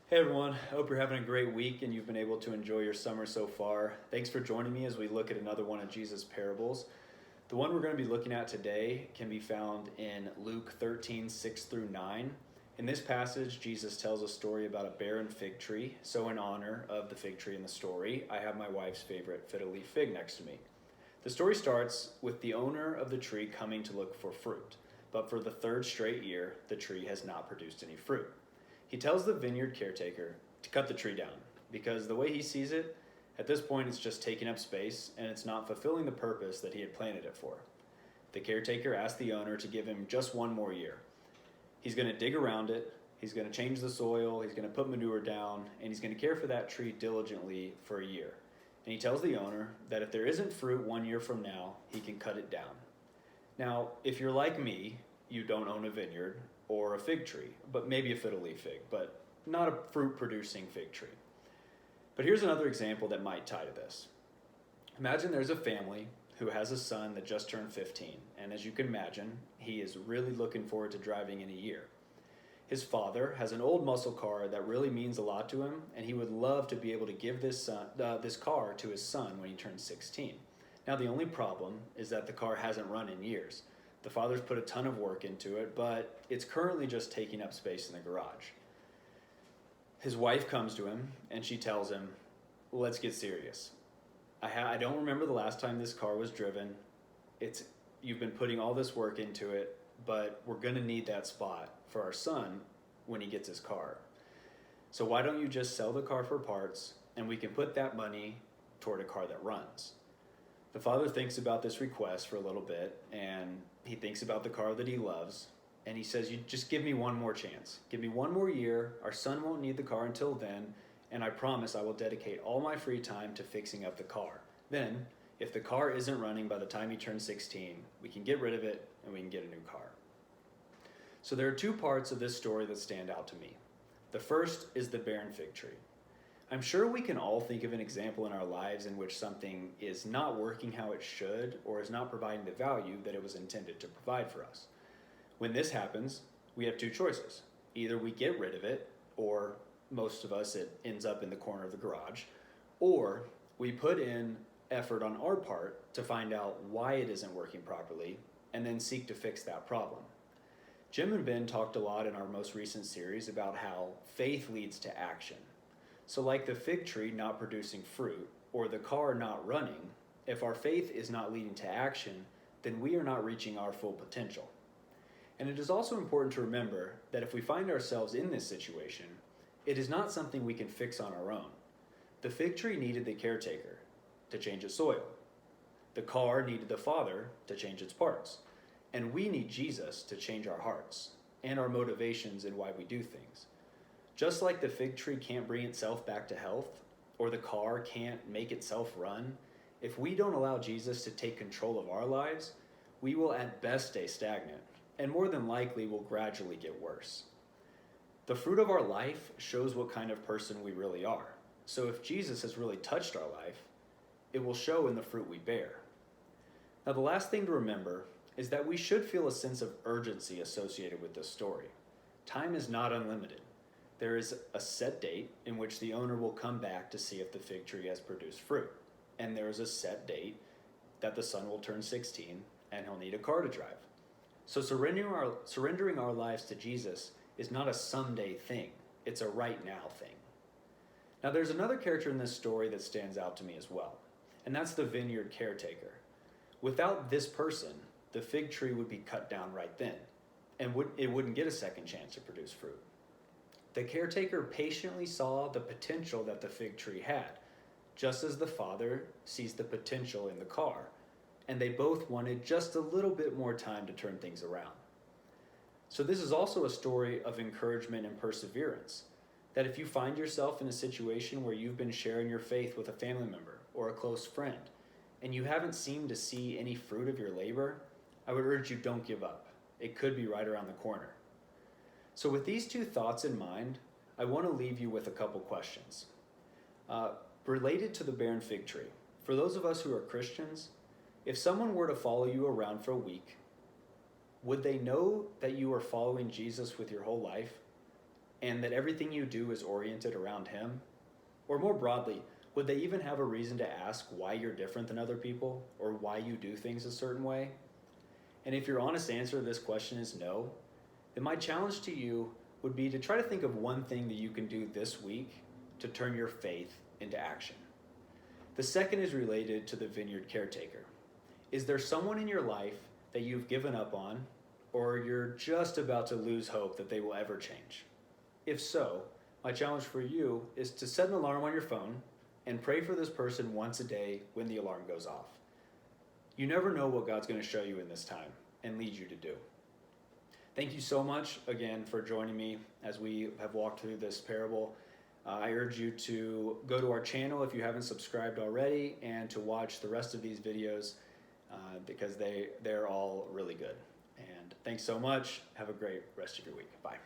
Hey everyone, I hope you're having a great week and you've been able to enjoy your summer so far. Thanks for joining me as we look at another one of Jesus' parables. The one we're going to be looking at today can be found in Luke 13, 6 through 9. In this passage, Jesus tells a story about a barren fig tree. So in honor of the fig tree in the story, I have my wife's favorite fiddle-leaf fig next to me. The story starts with the owner of the tree coming to look for fruit, but for the third straight year, the tree has not produced any fruit. He tells the vineyard caretaker to cut the tree down because the way he sees it, at this point it's just taking up space and it's not fulfilling the purpose that he had planted it for. The caretaker asks the owner to give him just one more year. He's going to dig around it, he's going to change the soil, he's going to put manure down, and he's going to care for that tree diligently for a year. And he tells the owner that if there isn't fruit 1 year from now, he can cut it down. Now, if you're like me, you don't own a vineyard or a fig tree, but maybe a fiddle-leaf fig, but not a fruit-producing fig tree. But here's another example that might tie to this. Imagine there's a family who has a son that just turned 15, and as you can imagine, he is really looking forward to driving in a year. His father has an old muscle car that really means a lot to him, and he would love to be able to give this car to his son when he turns 16. Now the only problem is that the car hasn't run in years. The father's put a ton of work into it, but it's currently just taking up space in the garage. His wife comes to him and she tells him, let's get serious. I don't remember the last time this car was driven. You've been putting all this work into it, but we're gonna need that spot for our son when he gets his car. So why don't you just sell the car for parts and we can put that money toward a car that runs? The father thinks about this request for a little bit, and he thinks about the car that he loves, and he says, you just give me one more chance. Give me 1 more year. Our son won't need the car until then, and I promise I will dedicate all my free time to fixing up the car. Then, if the car isn't running by the time he turns 16, we can get rid of it and we can get a new car. So there are 2 parts of this story that stand out to me. The first is the barren fig tree. I'm sure we can all think of an example in our lives in which something is not working how it should or is not providing the value that it was intended to provide for us. When this happens, we have 2 choices. Either we get rid of it, or most of us it ends up in the corner of the garage, or we put in effort on our part to find out why it isn't working properly and then seek to fix that problem. Jim and Ben talked a lot in our most recent series about how faith leads to action. So like the fig tree not producing fruit or the car not running, if our faith is not leading to action, then we are not reaching our full potential. And it is also important to remember that if we find ourselves in this situation, it is not something we can fix on our own. The fig tree needed the caretaker to change its soil. The car needed the father to change its parts. And we need Jesus to change our hearts and our motivations in why we do things. Just like the fig tree can't bring itself back to health, or the car can't make itself run, if we don't allow Jesus to take control of our lives, we will at best stay stagnant, and more than likely will gradually get worse. The fruit of our life shows what kind of person we really are. So if Jesus has really touched our life, it will show in the fruit we bear. Now the last thing to remember is that we should feel a sense of urgency associated with this story. Time is not unlimited. There is a set date in which the owner will come back to see if the fig tree has produced fruit. And there is a set date that the son will turn 16 and he'll need a car to drive. So surrendering our lives to Jesus is not a someday thing. It's a right now thing. Now there's another character in this story that stands out to me as well, and that's the vineyard caretaker. Without this person, the fig tree would be cut down right then, and it wouldn't get a second chance to produce fruit. The caretaker patiently saw the potential that the fig tree had, just as the father sees the potential in the car, and they both wanted just a little bit more time to turn things around. So this is also a story of encouragement and perseverance, that if you find yourself in a situation where you've been sharing your faith with a family member or a close friend, and you haven't seemed to see any fruit of your labor, I would urge you don't give up. It could be right around the corner. So with these 2 thoughts in mind, I want to leave you with a couple questions. Related to the barren fig tree, for those of us who are Christians, if someone were to follow you around for a week, would they know that you are following Jesus with your whole life? and that everything you do is oriented around Him? Or more broadly, would they even have a reason to ask why you're different than other people or why you do things a certain way? And if your honest answer to this question is no, then my challenge to you would be to try to think of one thing that you can do this week to turn your faith into action. The second is related to the vineyard caretaker. Is there someone in your life that you've given up on, or you're just about to lose hope that they will ever change? If so, my challenge for you is to set an alarm on your phone and pray for this person once a day when the alarm goes off. You never know what God's going to show you in this time and lead you to do. Thank you so much again for joining me as we have walked through this parable. I urge you to go to our channel if you haven't subscribed already and to watch the rest of these videos because they're all really good. And thanks so much. Have a great rest of your week. Bye.